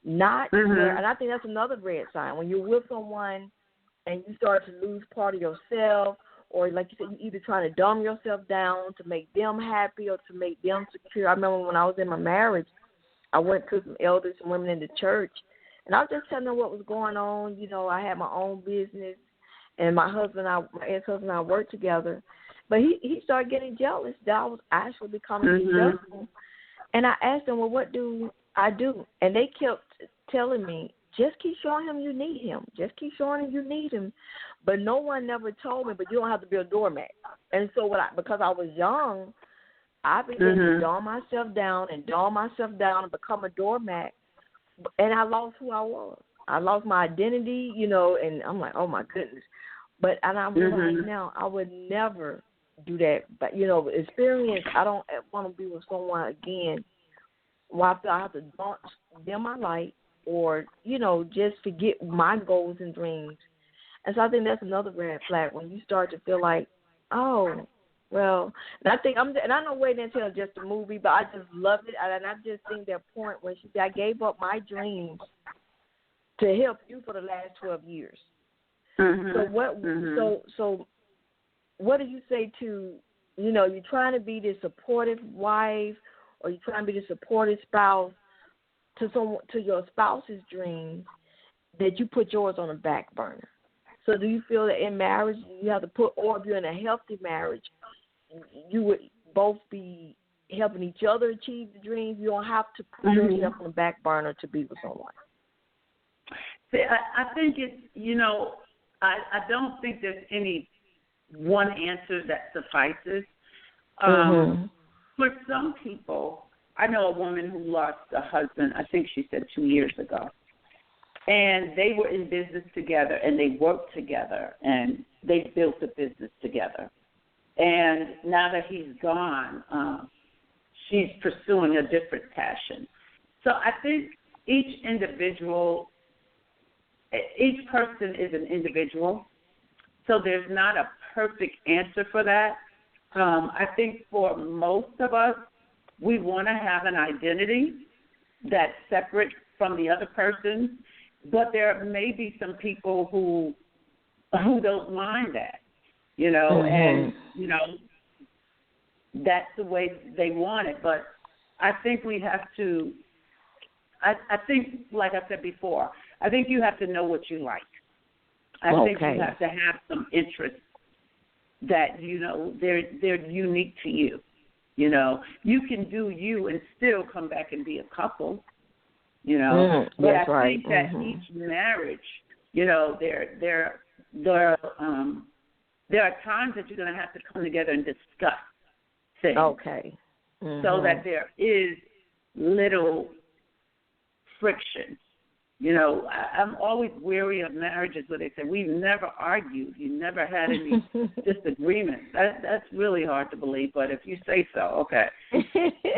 [SPEAKER 2] Not, and I think that's another red sign when you're with someone and you start to lose part of yourself, or like you said, you're either trying to dumb yourself down to make them happy or to make them secure. I remember when I was in my marriage, I went to some elders and women in the church, and I was just telling them what was going on. I had my own business, and my ex-husband and I worked together. But he started getting jealous that I was actually becoming successful. And I asked him, well, what do I do? And they kept telling me, just keep showing him you need him. Just keep showing him you need him. But no one never told me, but you don't have to be a doormat. And so because I was young, I began to dumb myself down and become a doormat. And I lost who I was. I lost my identity, and I'm like, oh, my goodness. And I'm realizing now I would never do that. But, experience, I don't want to be with someone again where I feel I have to dim my light or, just forget my goals and dreams. And so I think that's another red flag when you start to feel like, oh, well, and I think and I know Waiting Until just a movie, but I just love it. And I just think that point when she said, I gave up my dreams to help you for the last 12 years. So what do you say to, you're trying to be the supportive wife or you're trying to be the supportive spouse to your spouse's dreams that you put yours on the back burner? So do you feel that in marriage you have to or if you're in a healthy marriage, you would both be helping each other achieve the dreams? You don't have to put yourself on the back burner to be with someone.
[SPEAKER 1] See, I think it's, I don't think there's any one answer that suffices. For some people, I know a woman who lost a husband, I think she said 2 years ago. And they were in business together, and they worked together, and they built a business together. And now that he's gone, she's pursuing a different passion. So I think each person is an individual, so there's not a perfect answer for that. I think for most of us, we want to have an identity that's separate from the other person, but there may be some people who don't mind that, and, that's the way they want it. But I think we have to, I think, like I said before, I think you have to know what you like. I think you have to have some interests that, they're unique to you. You can do you and still come back and be a couple, But I think that each marriage, there are times that you're going to have to come together and discuss things. Okay. So that there is little friction. I'm always weary of marriages where they say, we've never argued. You never had any disagreements. That's really hard to believe, but if you say so, okay.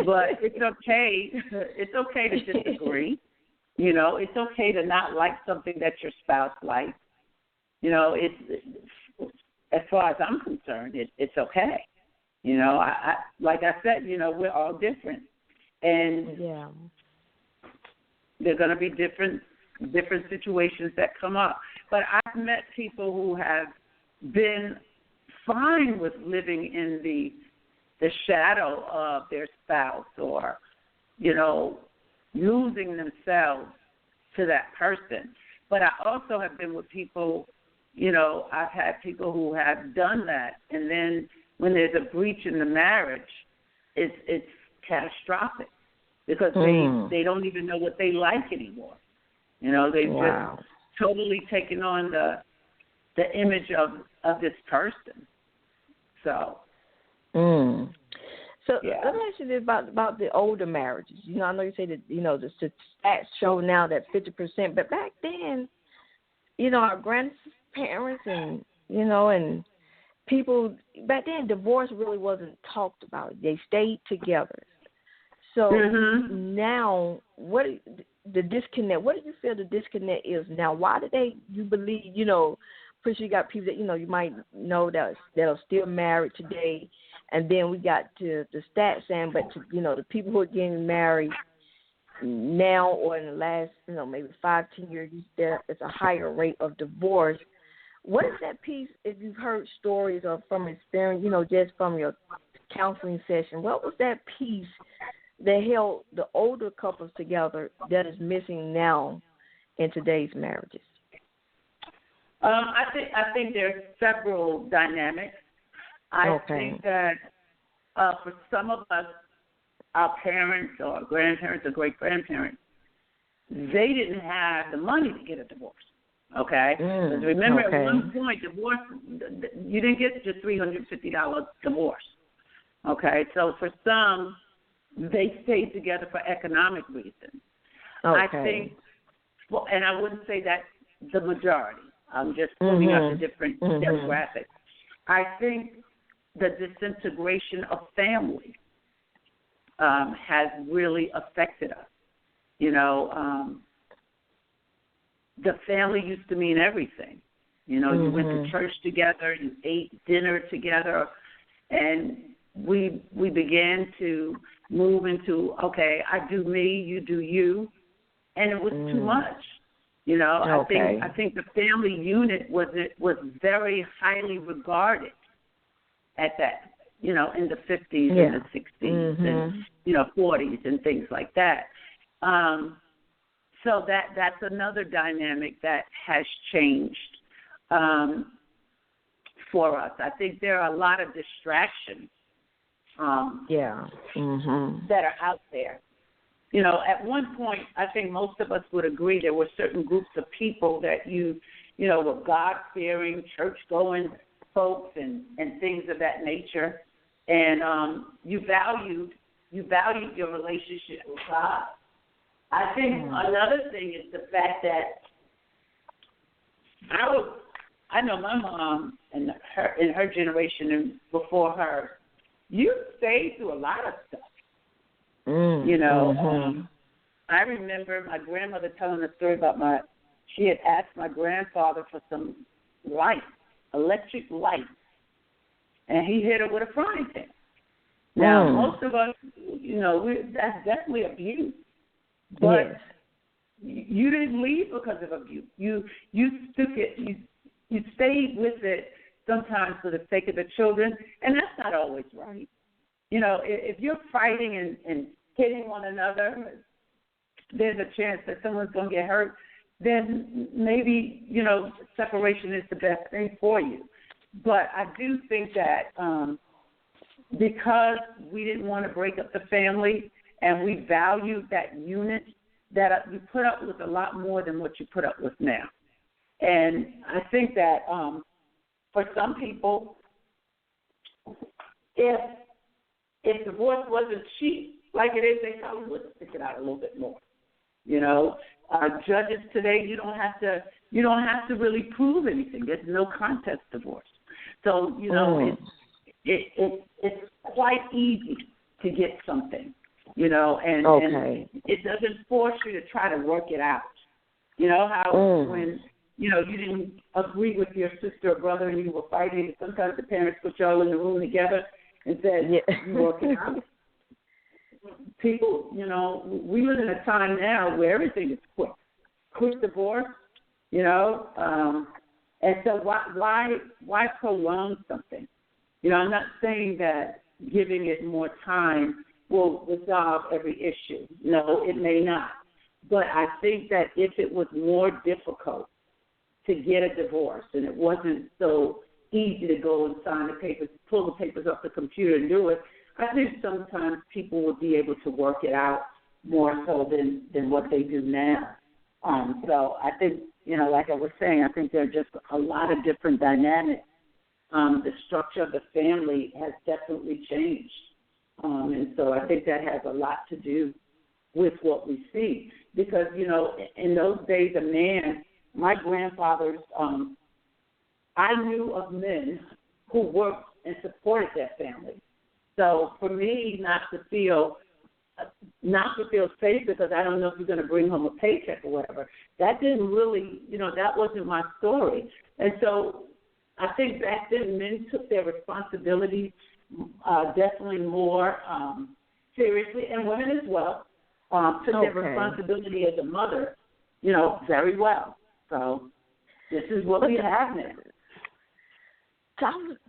[SPEAKER 1] But it's okay. It's okay to disagree. It's okay to not like something that your spouse likes. It's as far as I'm concerned, it's okay. I like I said, we're all different. And there are going to be different situations that come up. But I've met people who have been fine with living in the shadow of their spouse or, losing themselves to that person. But I also have been with people, I've had people who have done that, and then when there's a breach in the marriage, it's catastrophic. Because they don't even know what they like anymore. They've just totally taken on the image of this person. So.
[SPEAKER 2] So let me ask you this about the older marriages. I know you say that, the stats show now that 50%, but back then, our grandparents and, and people, back then divorce really wasn't talked about. They stayed together. So now, what the disconnect? What do you feel the disconnect is now? Why do you believe, pretty sure you got people that, you might know that are still married today, And then we got to the stats saying, but to, the people who are getting married now or in the last, maybe 5-10 years, there is a higher rate of divorce. What is that piece, if you've heard stories or from experience, just from your counseling session, what was that piece that held the older couples together that is missing now in today's marriages?
[SPEAKER 1] I think there's several dynamics. I think that for some of us, our parents or grandparents or great-grandparents, they didn't have the money to get a divorce, okay? Because remember, at one point, divorce, you didn't get just $350 divorce, okay? So for some, they stayed together for economic reasons. I think, and I wouldn't say that's the majority. I'm just pointing out the different demographics. I think the disintegration of family has really affected us. The family used to mean everything. You went to church together, you ate dinner together, and we began to move into, okay, I do me, you do you, and it was too much. I think the family unit was very highly regarded at that, in the 50s and the 60s and, 40s and things like that. So that's another dynamic that has changed for us. I think there are a lot of distractions that are out there. At one point, I think most of us would agree there were certain groups of people that were God-fearing, church-going folks and things of that nature, and you valued your relationship with God. I think another thing is the fact that I know my mom and her generation and before her, you stayed through a lot of stuff. I remember my grandmother telling a story about she had asked my grandfather for some light, electric light, and he hit her with a frying pan. Now, most of us, that's definitely abuse, but you didn't leave because of abuse. You took it, you stayed with it sometimes for the sake of the children, and that's not always right. If you're fighting and hitting one another, there's a chance that someone's going to get hurt, then maybe, separation is the best thing for you. But I do think that because we didn't want to break up the family and we valued that unit, that we put up with a lot more than what you put up with now. And I think that for some people, if divorce wasn't cheap, like it is, they probably would stick it out a little bit more. Judges today, you don't have to really prove anything. There's no contest divorce. So it's quite easy to get something, and it doesn't force you to try to work it out. How when you didn't agree with your sister or brother and you were fighting, sometimes the parents put y'all in the room together and said, you work it out. People, we live in a time now where everything is quick divorce, and so why prolong something? I'm not saying that giving it more time will resolve every issue. No, it may not. But I think that if it was more difficult to get a divorce and it wasn't so easy to go and sign the papers, pull the papers off the computer and do it, I think sometimes people would be able to work it out more so than what they do now. So I think, like I was saying, I think there are just a lot of different dynamics. The structure of the family has definitely changed. And so I think that has a lot to do with what we see. Because, in those days, my grandfathers, I knew of men who worked and supported their family. So for me not to feel safe because I don't know if you're going to bring home a paycheck or whatever, that didn't really, that wasn't my story. And so I think back then men took their responsibility definitely more seriously, and women as well, took their responsibility as a mother, very well. So this is what we have now.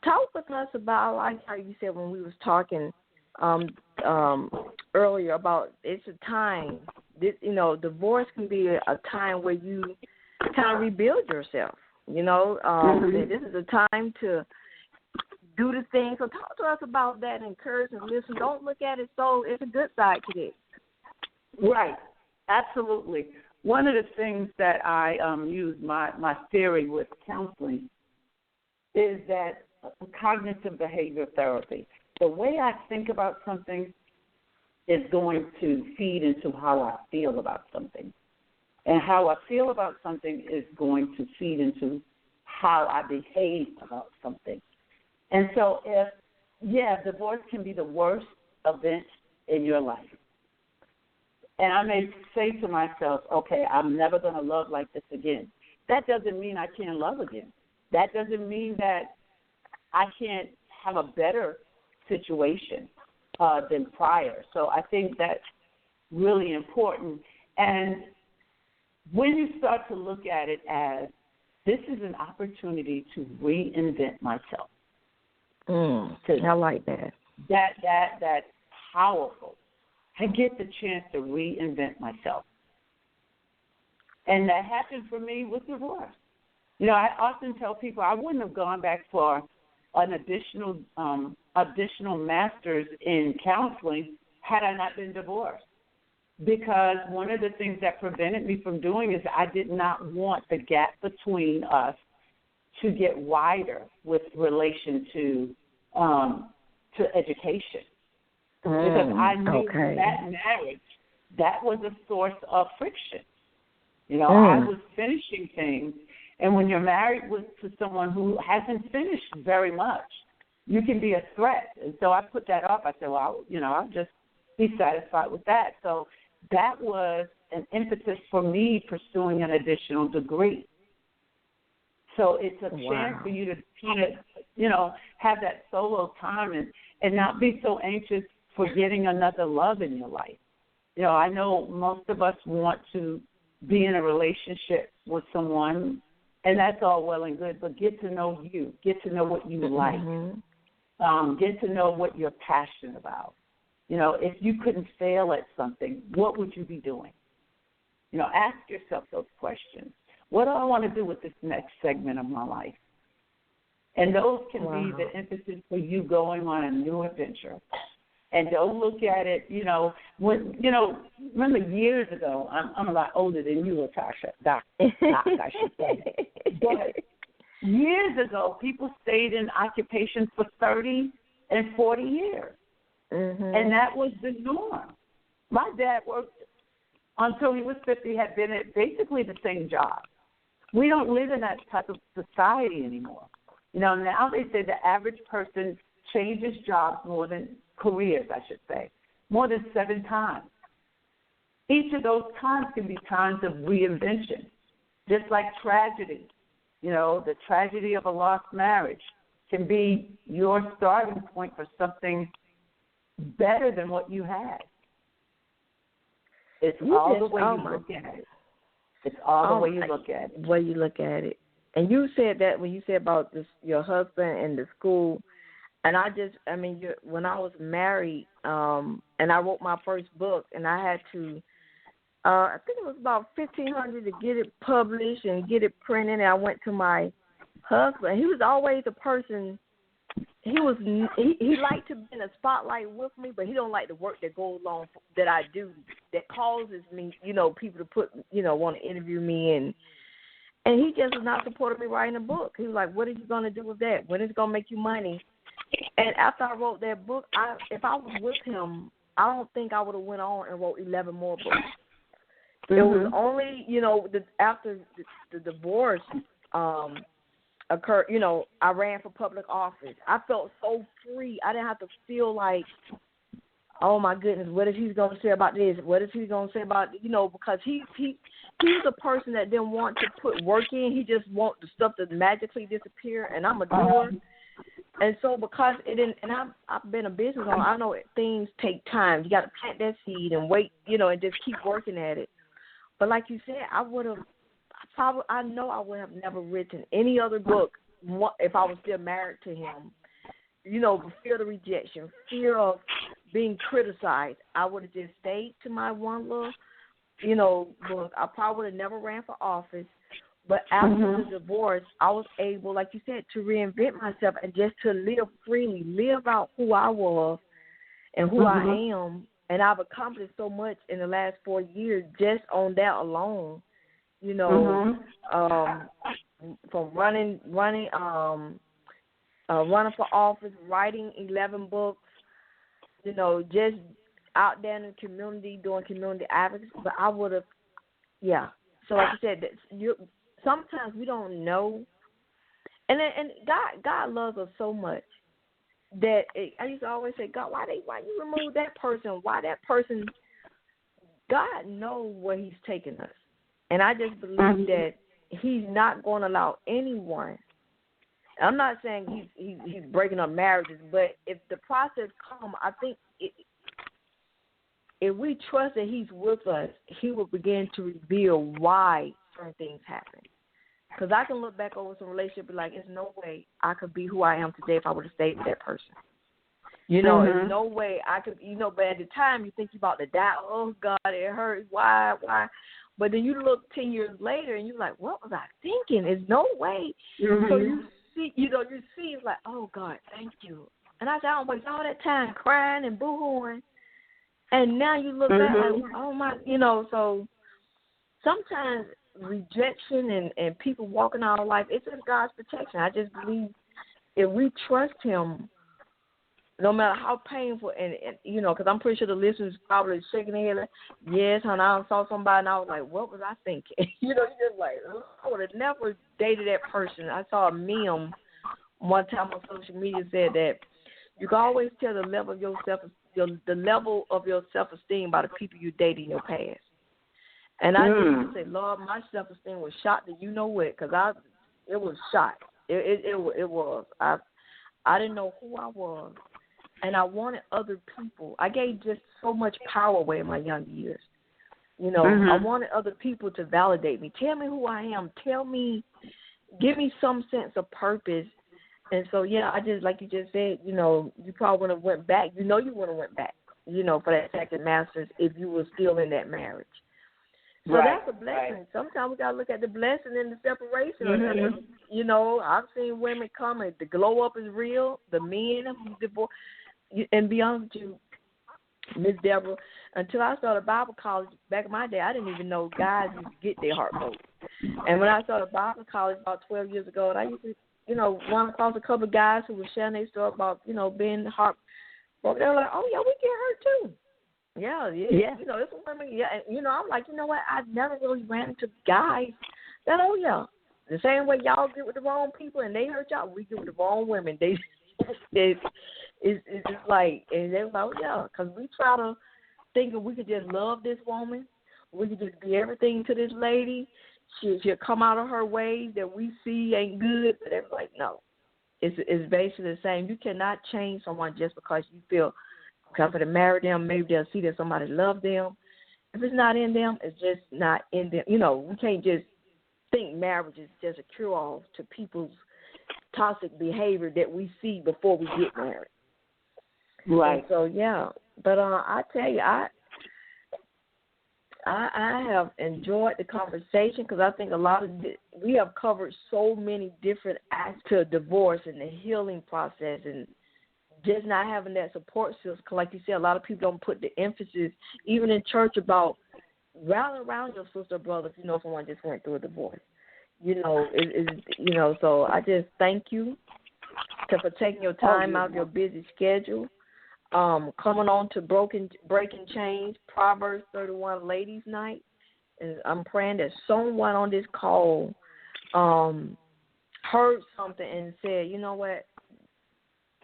[SPEAKER 2] Talk with us about, like how you said when we was talking earlier about it's a time. Divorce can be a time where you kind of rebuild yourself. This is a time to do the things. So talk to us about that and encourage and listen. Don't look at it so it's a good side to this.
[SPEAKER 1] Right. Absolutely. One of the things that I use my theory with counseling is that cognitive behavior therapy. The way I think about something is going to feed into how I feel about something. And how I feel about something is going to feed into how I behave about something. And so divorce can be the worst event in your life. And I may say to myself, okay, I'm never going to love like this again. That doesn't mean I can't love again. That doesn't mean that I can't have a better situation than prior. So I think that's really important. And when you start to look at it as this is an opportunity to reinvent myself.
[SPEAKER 2] I like that.
[SPEAKER 1] That's powerful. I get the chance to reinvent myself. And that happened for me with divorce. I often tell people I wouldn't have gone back for an additional master's in counseling had I not been divorced. Because one of the things that prevented me from doing is I did not want the gap between us to get wider with relation to education. Because I knew that marriage, that was a source of friction. I was finishing things. And when you're married to someone who hasn't finished very much, you can be a threat. And so I put that off. I said, well, I'll just be satisfied with that. So that was an impetus for me pursuing an additional degree. So it's a chance for you to kind of, have that solo time and not be so anxious for getting another love in your life. I know most of us want to be in a relationship with someone, and that's all well and good, but get to know you, get to know what you like, get to know what you're passionate about. If you couldn't fail at something, what would you be doing? Ask yourself those questions. What do I want to do with this next segment of my life? And those can be the impetus for you going on a new adventure. And don't look at it, remember years ago, I'm a lot older than you, Latasha, Doc, I should say. But years ago, people stayed in occupations for 30 and 40 years. And that was the norm. My dad worked until he was 50, had been at basically the same job. We don't live in that type of society anymore. Now they say the average person changes jobs careers, I should say, more than 7 times. Each of those times can be times of reinvention, just like tragedy. The tragedy of a lost marriage can be your starting point for something better than what you had. It's all the way you look at it. It's all the way you look at it.
[SPEAKER 2] Way you look at it. And you said that when you said about your husband and the school, and when I was married, and I wrote my first book, and I had to, I think it was about $1,500 to get it published and get it printed. And I went to my husband. He was always a person. He liked to be in a spotlight with me, but he don't like the work that goes along that I do that causes me, people to want to interview me, and he just was not supporting me writing a book. He was like, "What are you going to do with that? When is it going to make you money?" And after I wrote that book, if I was with him, I don't think I would have went on and wrote 11 more books. It was only, after the divorce occurred, I ran for public office. I felt so free. I didn't have to feel like, oh my goodness, what is he going to say about this? What is he going to say about, because he's a person that didn't want to put work in. He just wants the stuff to magically disappear, and I'm a doer. And so because it didn't, and I've been a business owner, I know things take time. You got to plant that seed and wait, and just keep working at it. But like you said, I know I would have never written any other book if I was still married to him. Fear of the rejection, fear of being criticized. I would have just stayed to my one little, book. I probably would have never ran for office. But after the divorce, I was able, like you said, to reinvent myself and just to live freely, live out who I was and who I am. And I've accomplished so much in the last 4 years just on that alone. From running for office, writing 11 books, just out there in the community doing community advocacy. But I would have, So like I said, sometimes we don't know, and God loves us so much that I used to always say, God, why you remove that person? Why that person? God knows where He's taking us, and I just believe that He's not going to allow anyone. I'm not saying he's breaking up marriages, but if the process comes, I think if we trust that He's with us, He will begin to reveal why certain things happen. Because I can look back over some relationship and be like, there's no way I could be who I am today if I would have stayed with that person. There's no way I could, but at the time you think about the doubt, oh, God, it hurts, why? But then you look 10 years later and you're like, what was I thinking? There's no way. So you see, you see, it's like, oh, God, thank you. And I said, I don't waste all that time crying and boo-hooing. And now you look back like, oh, my, so sometimes rejection and people walking out of life, it's in God's protection. I just believe if we trust Him, no matter how painful, and because I'm pretty sure the listeners probably shaking their head like, yes, honey, I saw somebody, and I was like, what was I thinking? You're just like, I would have never dated that person. I saw a meme one time on social media said that you can always tell the level of the level of your self-esteem by the people you dated in your past. And I just say, Lord, my self-esteem was shot to what, because it was shot. It was. I didn't know who I was, and I wanted other people. I gave just so much power away in my young years. I wanted other people to validate me. Tell me who I am. Give me some sense of purpose. And so, I just, like you just said, you probably would have went back. You would have went back, for that second master's if you were still in that marriage. So that's a blessing. Right. Sometimes we got to look at the blessing in the separation. I've seen women come and the glow up is real. The men who divorce, and be honest with you, Miss Deborah, until I started Bible college back in my day, I didn't even know guys used to get their heart broken. And when I started Bible college about 12 years ago, and I used to, run across a couple of guys who were sharing their story about, being heart broken. They were like, oh, yeah, we get hurt too. Yeah. It's women. Yeah, and, I'm like, you know what? I never really ran into guys that, the same way y'all get with the wrong people and they hurt y'all, we get with the wrong women. It's just like, and they're like, because we try to think if we could just love this woman, we could just be everything to this lady. She'll come out of her ways that we see ain't good, but they're like, no. It's basically the same. You cannot change someone just because you feel comfortable to marry them. Maybe they'll see that somebody loves them. If it's not in them, it's just not in them. We can't just think marriage is just a cure-all to people's toxic behavior that we see before we get married. Right. And so, but I tell you, I have enjoyed the conversation because I think we have covered so many different aspects of divorce and the healing process and just not having that support system. Because like you said, a lot of people don't put the emphasis, even in church, about rally around your sister or brother if someone just went through a divorce. So I just thank you for taking your time out of your busy schedule. Coming on to Breaking Chains, Proverbs 31 Ladies Night. And I'm praying that someone on this call heard something and said, you know what,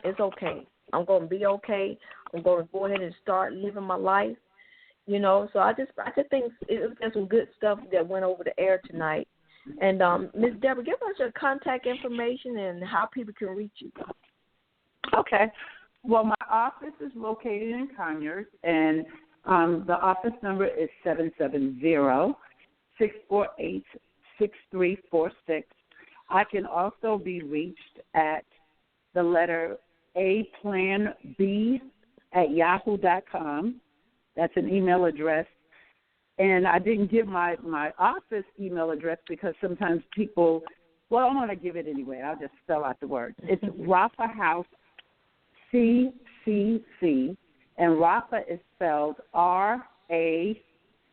[SPEAKER 2] it's okay. I'm going to be okay. I'm going to go ahead and start living my life. So I just think it was some good stuff that went over the air tonight. And Ms. Deborah, give us your contact information and how people can reach you.
[SPEAKER 1] Okay. Well, my office is located in Conyers, and the office number is 770-648-6346. I can also be reached at the letter aplanb@yahoo.com. That's an email address. And I didn't give my office email address because sometimes people, well, I'm going to give it anyway. I'll just spell out the words. It's Rafa House, CCC, and Rafa is spelled R-A,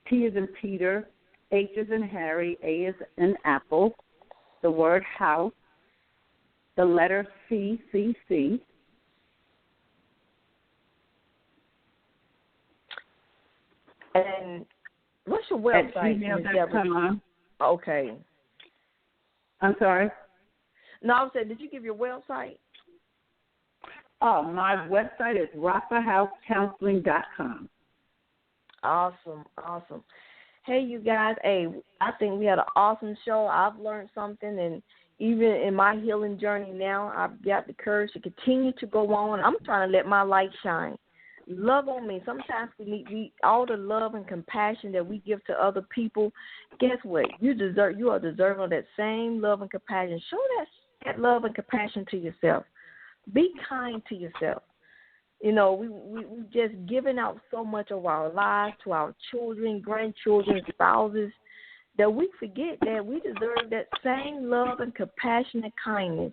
[SPEAKER 1] P as in Peter, H as in Harry, A as in Apple, the word house, the letter CCC.
[SPEAKER 2] And what's your website? Okay.
[SPEAKER 1] I'm sorry?
[SPEAKER 2] No, I said, did you give your website?
[SPEAKER 1] Oh, my website is rafahousecounseling.com.
[SPEAKER 2] Awesome. Hey, you guys. Hey, I think we had an awesome show. I've learned something, and even in my healing journey now, I've got the courage to continue to go on. I'm trying to let my light shine. Love on me. Sometimes we all the love and compassion that we give to other people. Guess what? You are deserving of that same love and compassion. Show that love and compassion to yourself. Be kind to yourself. You know, we just giving out so much of our lives to our children, grandchildren, spouses, that we forget that we deserve that same love and compassion and kindness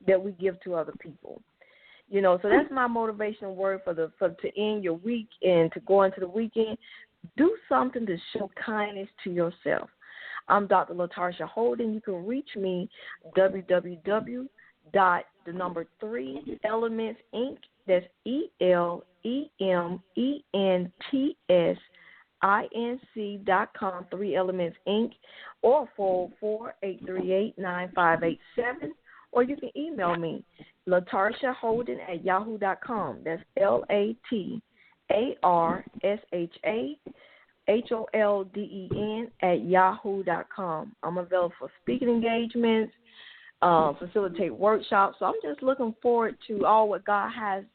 [SPEAKER 2] that we give to other people. You know, so that's my motivational word to end your week and to go into the weekend. Do something to show kindness to yourself. I'm Dr. LaTarsha Holden. You can reach me www.3elements Inc. That's ELEMENTSINC.com, 3 Elements Inc. or 404-838-9587. Or you can email me, LaTarshaHolden@yahoo.com. That's LaTarshaHolden@yahoo.com. I'm available for speaking engagements, facilitate workshops. So I'm just looking forward to all what God has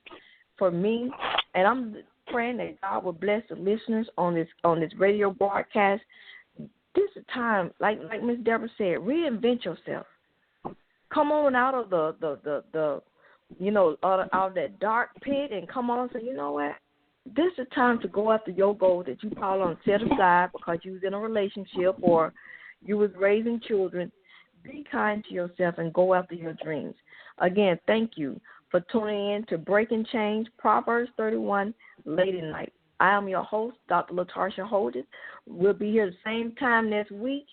[SPEAKER 2] for me, and I'm praying that God will bless the listeners on this radio broadcast. This is a time, like Miss Deborah said, reinvent yourself. Come on out of the out of that dark pit and come on and say, you know what? This is time to go after your goal that you probably on set aside because you was in a relationship or you was raising children. Be kind to yourself and go after your dreams. Again, thank you for tuning in to Breaking Change, Proverbs 31, Lady Night. I am your host, Dr. LaTarsha Holden. We'll be here the same time next week,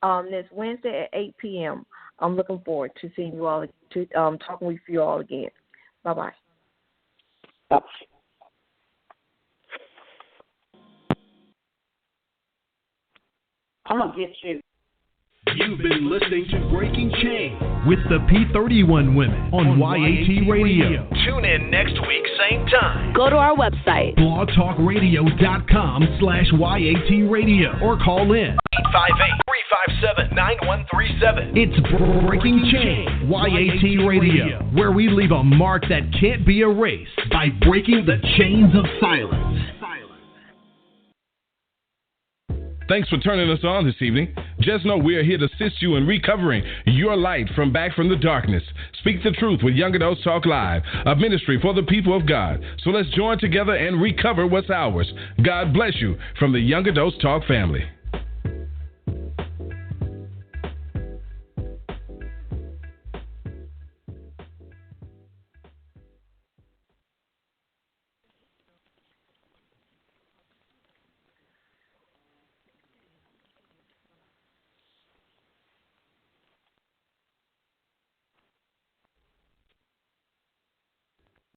[SPEAKER 2] next Wednesday at 8 p.m. I'm looking forward to seeing you all, talking with you all again. Bye-bye.
[SPEAKER 1] Bye. I'm going to get you.
[SPEAKER 3] You've been listening to Breaking Chain with the P31 women on YAT Radio. Tune in next week, same time.
[SPEAKER 4] Go to our website,
[SPEAKER 3] blogtalkradio.com/YAT Radio, or call in 858-357-9137. It's Breaking Chain, YAT Radio, where we leave a mark that can't be erased by breaking the chains of silence.
[SPEAKER 5] Thanks for turning us on this evening. Just know we are here to assist you in recovering your light from back from the darkness. Speak the truth with Young Adults Talk Live, a ministry for the people of God. So let's join together and recover what's ours. God bless you from the Young Adults Talk family.